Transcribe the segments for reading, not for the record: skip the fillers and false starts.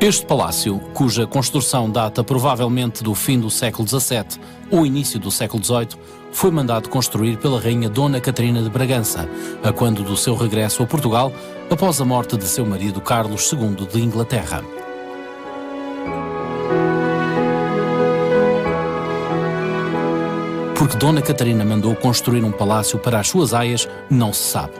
Este palácio, cuja construção data provavelmente do fim do século XVII ou início do século XVIII, foi mandado construir pela rainha Dona Catarina de Bragança, a quando do seu regresso a Portugal, após a morte de seu marido Carlos II de Inglaterra. Porque Dona Catarina mandou construir um palácio para as suas aias, não se sabe.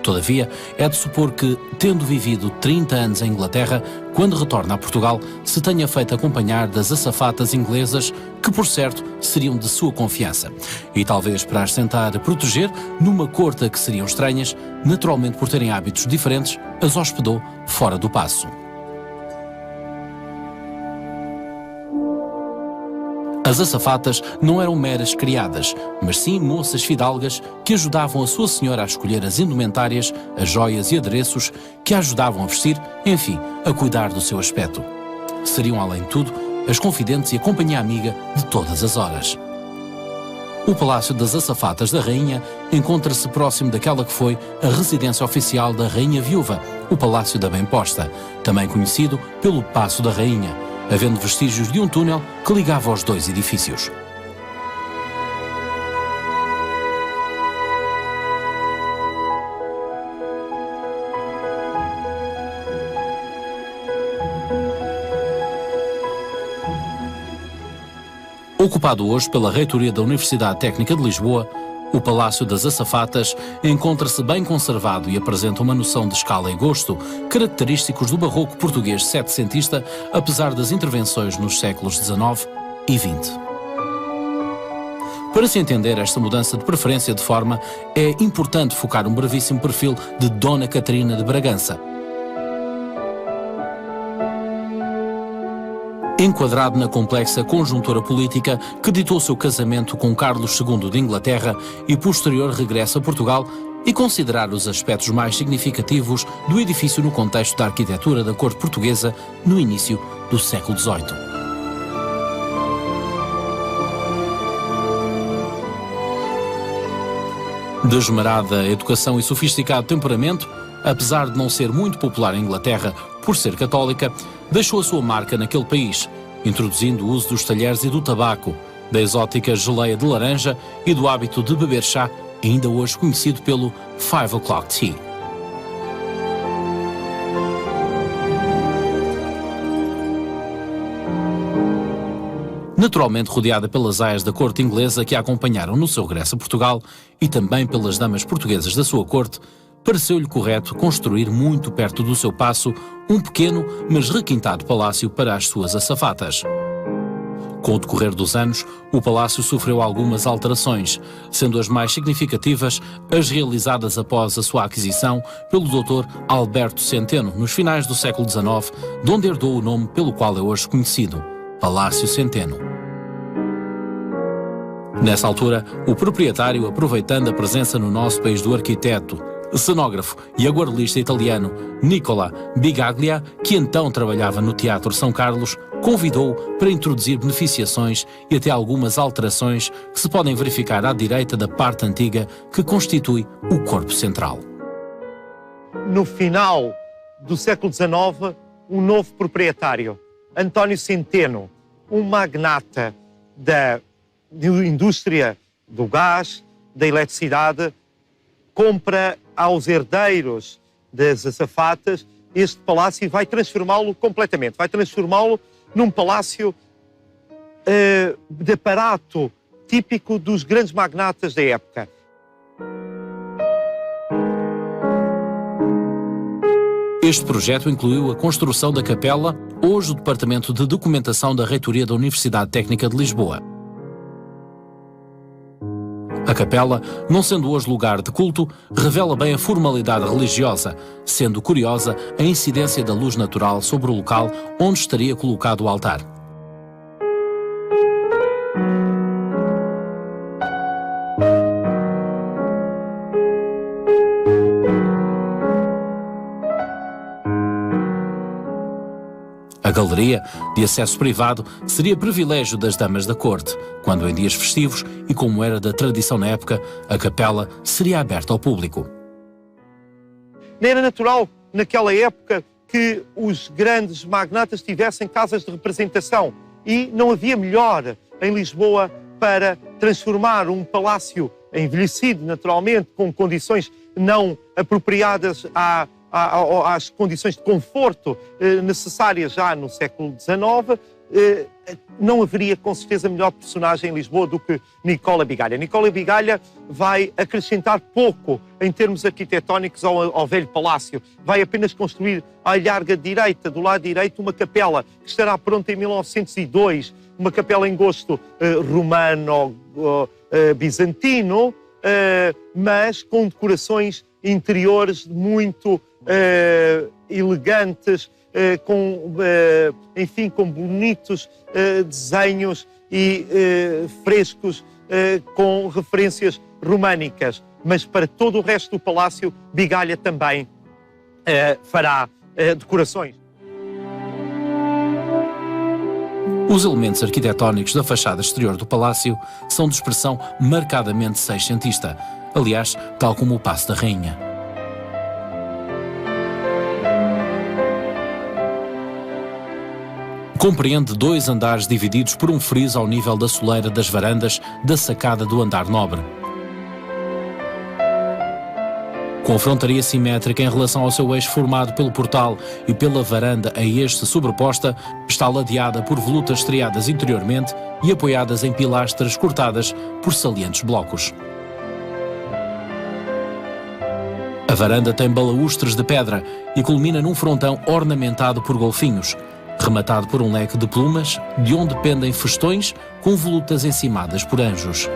Todavia, é de supor que, tendo vivido 30 anos em Inglaterra, quando retorna a Portugal, se tenha feito acompanhar das azafatas inglesas, que por certo seriam de sua confiança. E talvez para as tentar proteger, numa corte a que seriam estranhas, naturalmente por terem hábitos diferentes, as hospedou fora do paço. As azafatas não eram meras criadas, mas sim moças fidalgas que ajudavam a sua senhora a escolher as indumentárias, as joias e adereços que a ajudavam a vestir, enfim, a cuidar do seu aspecto. Seriam, além de tudo, as confidentes e a companhia amiga de todas as horas. O Palácio das Azafatas da Rainha encontra-se próximo daquela que foi a residência oficial da Rainha Viúva, o Palácio da Bem-Posta, também conhecido pelo Paço da Rainha, havendo vestígios de um túnel que ligava os dois edifícios. Ocupado hoje pela reitoria da Universidade Técnica de Lisboa, o Palácio das Azafatas encontra-se bem conservado e apresenta uma noção de escala e gosto característicos do barroco português setecentista, apesar das intervenções nos séculos XIX e XX. Para se entender esta mudança de preferência de forma, é importante focar um brevíssimo perfil de Dona Catarina de Bragança. Enquadrado na complexa conjuntura política que ditou seu casamento com Carlos II de Inglaterra e posterior regresso a Portugal, e considerar os aspectos mais significativos do edifício no contexto da arquitetura da corte portuguesa no início do século XVIII. De esmerada educação e sofisticado temperamento, apesar de não ser muito popular em Inglaterra por ser católica, deixou a sua marca naquele país, introduzindo o uso dos talheres e do tabaco, da exótica geleia de laranja e do hábito de beber chá, ainda hoje conhecido pelo 5 o'clock tea. Naturalmente rodeada pelas aias da corte inglesa que a acompanharam no seu regresso a Portugal e também pelas damas portuguesas da sua corte, pareceu-lhe correto construir muito perto do seu paço um pequeno, mas requintado palácio para as suas azafatas. Com o decorrer dos anos, o palácio sofreu algumas alterações, sendo as mais significativas as realizadas após a sua aquisição pelo Dr. Alberto Centeno, nos finais do século XIX, de onde herdou o nome pelo qual é hoje conhecido, Palácio Centeno. Nessa altura, o proprietário, aproveitando a presença no nosso país do arquiteto, cenógrafo e aguarelista italiano Nicola Bigaglia, que então trabalhava no Teatro São Carlos, convidou-o para introduzir beneficiações e até algumas alterações que se podem verificar à direita da parte antiga que constitui o corpo central. No final do século XIX, um novo proprietário, António Centeno, um magnata da indústria do gás, da eletricidade, compra aos herdeiros das azafatas este palácio e vai transformá-lo completamente. Vai transformá-lo num palácio de aparato típico dos grandes magnatas da época. Este projeto incluiu a construção da capela, hoje o Departamento de Documentação da Reitoria da Universidade Técnica de Lisboa. A capela, não sendo hoje lugar de culto, revela bem a formalidade religiosa, sendo curiosa a incidência da luz natural sobre o local onde estaria colocado o altar. A galeria, de acesso privado, seria privilégio das damas da corte, quando em dias festivos, e como era da tradição na época, a capela seria aberta ao público. Nem era natural, naquela época, que os grandes magnatas tivessem casas de representação e não havia melhor em Lisboa para transformar um palácio envelhecido, naturalmente, com condições não apropriadas às condições de conforto necessárias já no século XIX. Não haveria, com certeza, melhor personagem em Lisboa do que Nicola Bigalha. Nicola Bigalha vai acrescentar pouco em termos arquitetónicos ao velho palácio. Vai apenas construir à larga direita, do lado direito, uma capela que estará pronta em 1902, uma capela em gosto romano-bizantino, mas com decorações interiores muito elegantes, com bonitos desenhos e frescos com referências românicas. Mas para todo o resto do palácio, Bigalha também fará decorações. Os elementos arquitetónicos da fachada exterior do palácio são de expressão marcadamente seiscentista, aliás, tal como o Paço da Rainha. Compreende 2 andares divididos por um friso ao nível da soleira das varandas da sacada do andar nobre. Com a frontaria simétrica em relação ao seu eixo formado pelo portal e pela varanda a este sobreposta, está ladeada por volutas estriadas interiormente e apoiadas em pilastras cortadas por salientes blocos. A varanda tem balaústres de pedra e culmina num frontão ornamentado por golfinhos, rematado por um leque de plumas, de onde pendem festões com volutas encimadas por anjos.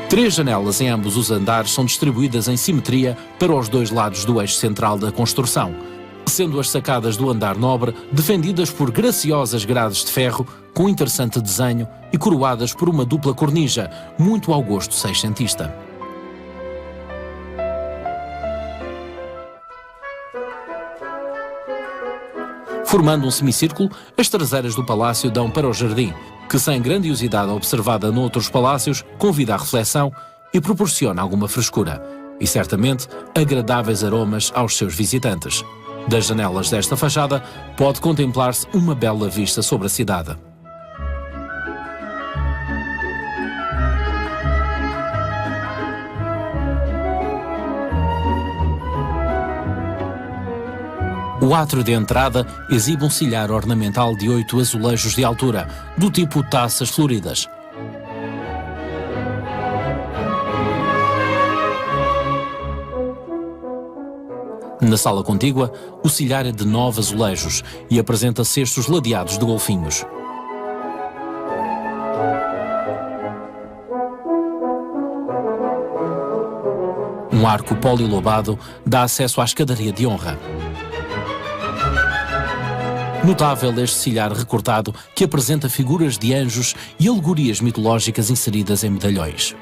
Três janelas em ambos os andares são distribuídas em simetria para os 2 lados do eixo central da construção, sendo as sacadas do andar nobre defendidas por graciosas grades de ferro com interessante desenho e coroadas por uma dupla cornija, muito ao gosto seiscentista. Formando um semicírculo, as traseiras do palácio dão para o jardim, que, sem grandiosidade observada noutros palácios, convida à reflexão e proporciona alguma frescura e, certamente, agradáveis aromas aos seus visitantes. Das janelas desta fachada pode contemplar-se uma bela vista sobre a cidade. O átrio de entrada exibe um silhar ornamental de 8 azulejos de altura, do tipo taças floridas. Na sala contígua, o silhar é de 9 azulejos e apresenta cestos ladeados de golfinhos. Um arco polilobado dá acesso à escadaria de honra. Notável este silhar recortado que apresenta figuras de anjos e alegorias mitológicas inseridas em medalhões.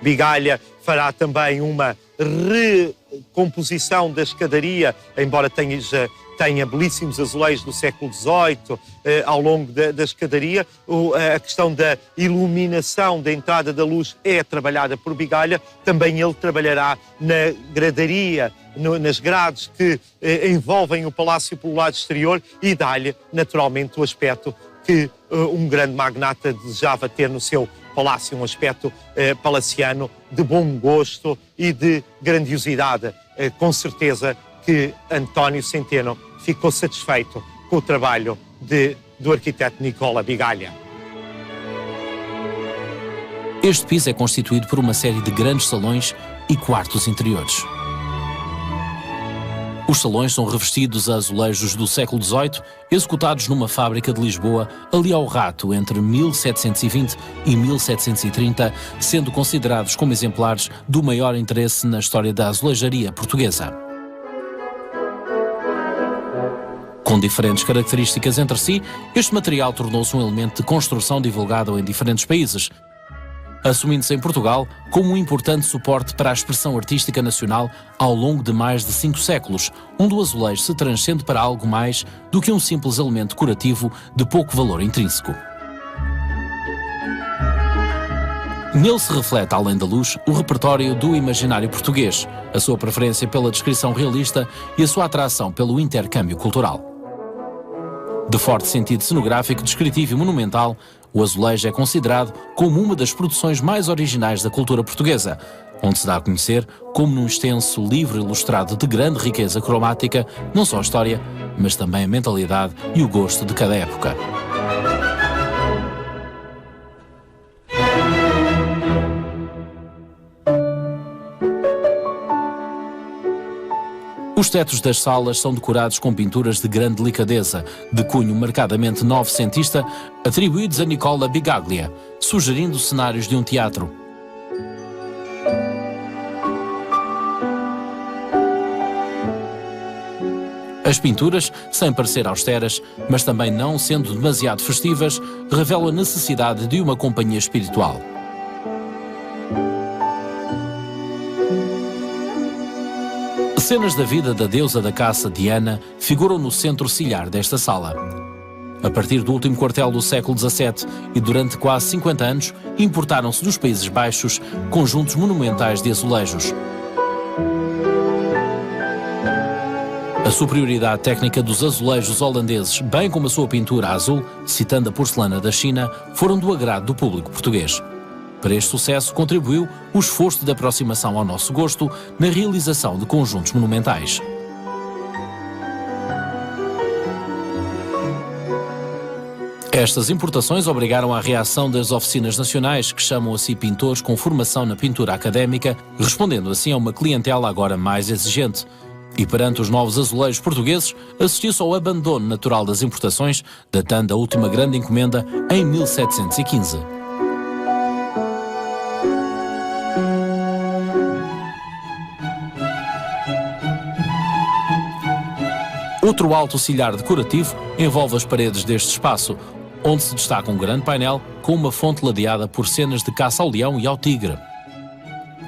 Bigalha fará também uma recomposição da escadaria, embora tenha belíssimos azulejos do século XVIII ao longo da escadaria. A questão da iluminação da entrada da luz é trabalhada por Bigalha. Também ele trabalhará na gradaria, nas grades que envolvem o palácio pelo lado exterior e dá-lhe, naturalmente, o aspecto que um grande magnata desejava ter no seu palácio, um aspecto palaciano de bom gosto e de grandiosidade. Com certeza que António Centeno ficou satisfeito com o trabalho do arquiteto Nicola Bigalha. Este piso é constituído por uma série de grandes salões e quartos interiores. Os salões são revestidos a azulejos do século XVIII, executados numa fábrica de Lisboa, ali ao Rato, entre 1720 e 1730, sendo considerados como exemplares do maior interesse na história da azulejaria portuguesa. Com diferentes características entre si, este material tornou-se um elemento de construção divulgado em diferentes países, assumindo-se em Portugal como um importante suporte para a expressão artística nacional ao longo de mais de 5 séculos, onde o azulejo se transcende para algo mais do que um simples elemento decorativo de pouco valor intrínseco. Nele se reflete, além da luz, o repertório do imaginário português, a sua preferência pela descrição realista e a sua atração pelo intercâmbio cultural. De forte sentido cenográfico, descritivo e monumental, o azulejo é considerado como uma das produções mais originais da cultura portuguesa, onde se dá a conhecer como num extenso livro ilustrado de grande riqueza cromática, não só a história, mas também a mentalidade e o gosto de cada época. Os tetos das salas são decorados com pinturas de grande delicadeza, de cunho marcadamente novecentista, atribuídos a Nicola Bigaglia, sugerindo cenários de um teatro. As pinturas, sem parecer austeras, mas também não sendo demasiado festivas, revelam a necessidade de uma companhia espiritual. Cenas da vida da deusa da caça Diana figuram no centro ciliar desta sala. A partir do último quartel do século XVII e durante quase 50 anos, importaram-se dos Países Baixos conjuntos monumentais de azulejos. A superioridade técnica dos azulejos holandeses, bem como a sua pintura azul, citando a porcelana da China, foram do agrado do público português. Para este sucesso contribuiu o esforço de aproximação ao nosso gosto na realização de conjuntos monumentais. Estas importações obrigaram à reação das oficinas nacionais, que chamam a si pintores com formação na pintura académica, respondendo assim a uma clientela agora mais exigente. E perante os novos azulejos portugueses, assistiu-se ao abandono natural das importações, datando da última grande encomenda em 1715. Outro alto ciliar decorativo envolve as paredes deste espaço, onde se destaca um grande painel com uma fonte ladeada por cenas de caça ao leão e ao tigre.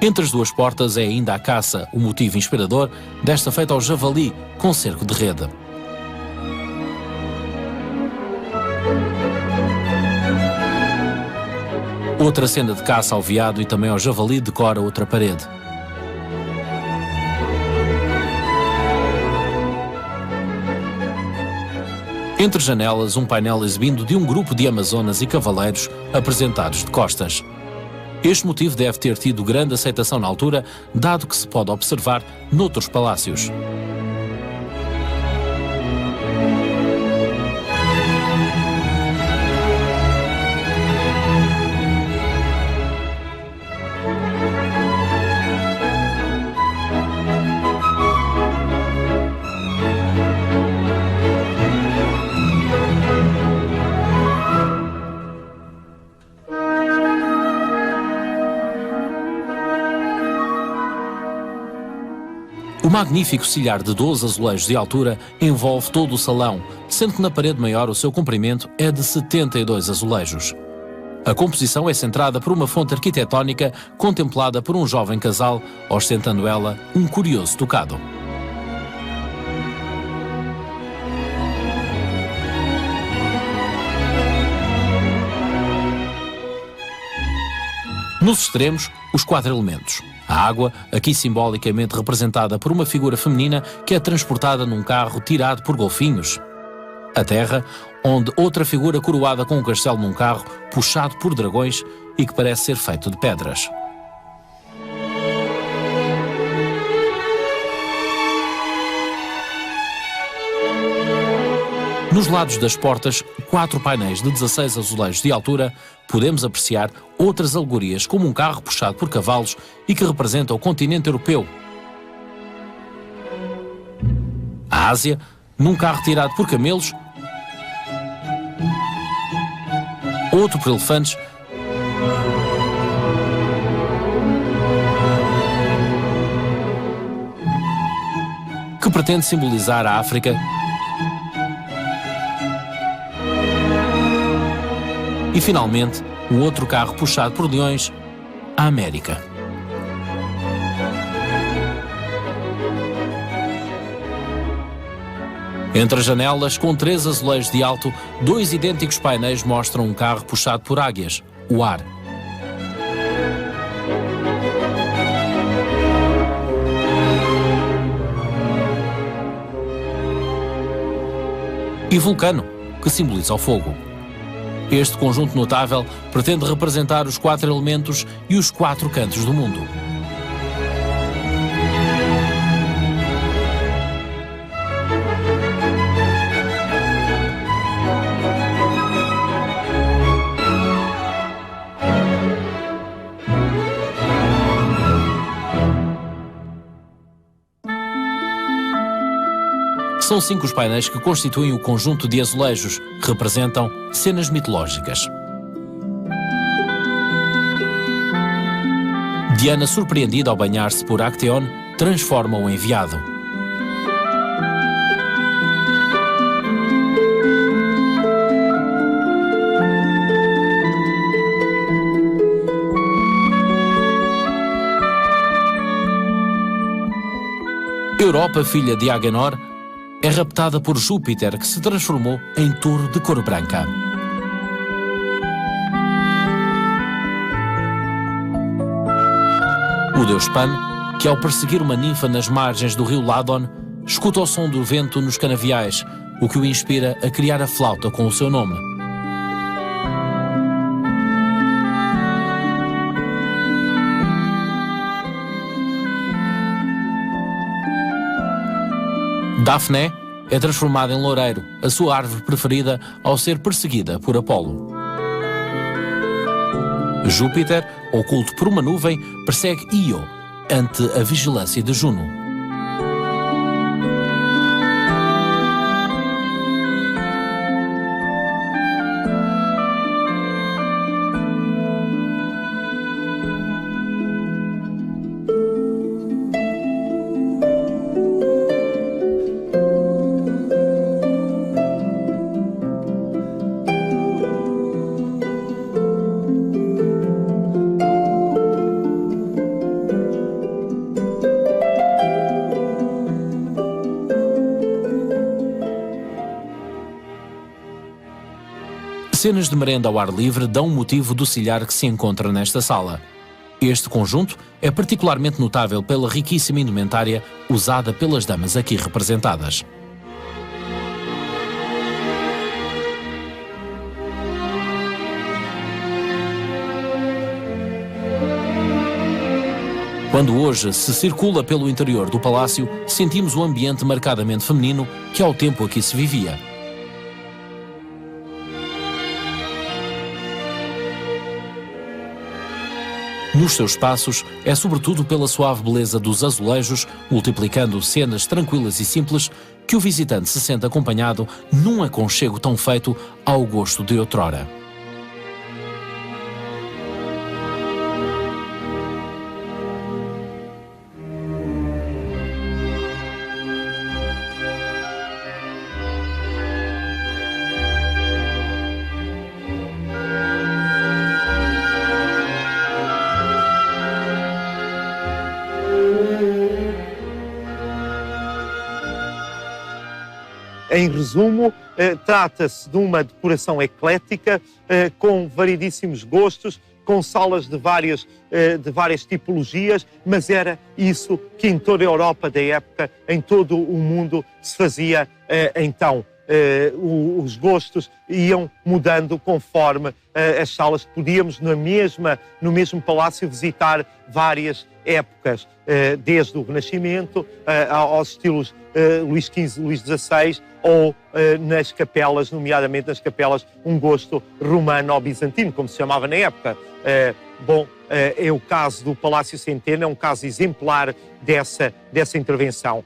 Entre as duas portas é ainda a caça, o motivo inspirador, desta feita ao javali, com cerco de rede. Outra cena de caça ao veado e também ao javali decora outra parede. Entre janelas, um painel exibindo de um grupo de amazonas e cavaleiros apresentados de costas. Este motivo deve ter tido grande aceitação na altura, dado que se pode observar noutros palácios. O magnífico ciliar de 12 azulejos de altura envolve todo o salão, sendo que na parede maior o seu comprimento é de 72 azulejos. A composição é centrada por uma fonte arquitetónica contemplada por um jovem casal, ostentando ela um curioso tocado. Nos extremos, os 4 elementos. A água, aqui simbolicamente representada por uma figura feminina que é transportada num carro tirado por golfinhos. A terra, onde outra figura coroada com um castelo num carro puxado por dragões e que parece ser feito de pedras. Nos lados das portas, 4 painéis de 16 azulejos de altura, podemos apreciar outras alegorias, como um carro puxado por cavalos e que representa o continente europeu. A Ásia, num carro tirado por camelos, outro por elefantes, que pretende simbolizar a África, e finalmente um outro carro puxado por leões a América. Entre as janelas, com 3 azulejos de alto, 2 idênticos painéis mostram um carro puxado por águias, o ar. E vulcano, que simboliza o fogo. Este conjunto notável pretende representar os 4 elementos e os 4 cantos do mundo. São 5 os painéis que constituem o conjunto de azulejos, que representam cenas mitológicas. Diana, surpreendida ao banhar-se por Acteon, transforma o enviado. Europa, filha de Agénor, é raptada por Júpiter, que se transformou em touro de cor branca. O deus Pan, que ao perseguir uma ninfa nas margens do rio Ladon, escuta o som do vento nos canaviais, o que o inspira a criar a flauta com o seu nome. Daphne é transformada em loureiro, a sua árvore preferida ao ser perseguida por Apolo. Júpiter, oculto por uma nuvem, persegue Io ante a vigilância de Juno. Cenas de merenda ao ar livre dão motivo do cilhar que se encontra nesta sala. Este conjunto é particularmente notável pela riquíssima indumentária usada pelas damas aqui representadas. Quando hoje se circula pelo interior do palácio, sentimos o ambiente marcadamente feminino que ao tempo aqui se vivia. Nos seus espaços, é sobretudo pela suave beleza dos azulejos, multiplicando cenas tranquilas e simples, que o visitante se sente acompanhado num aconchego tão feito ao gosto de outrora. Em resumo, trata-se de uma decoração eclética, com variedíssimos gostos, com salas de várias tipologias, mas era isso que em toda a Europa da época, em todo o mundo, se fazia então. Os gostos iam mudando conforme as salas. Podíamos no mesmo palácio visitar várias épocas, desde o Renascimento aos estilos Luís XV, Luís XVI, ou nas capelas, nomeadamente nas capelas, um gosto romano ou bizantino, como se chamava na época. É o caso do Palácio Centeno, é um caso exemplar dessa intervenção.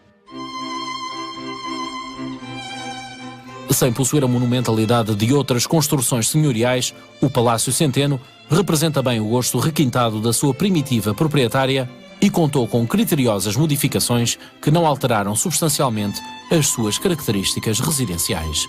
Sem possuir a monumentalidade de outras construções senhoriais, o Palácio Centeno representa bem o gosto requintado da sua primitiva proprietária e contou com criteriosas modificações que não alteraram substancialmente as suas características residenciais.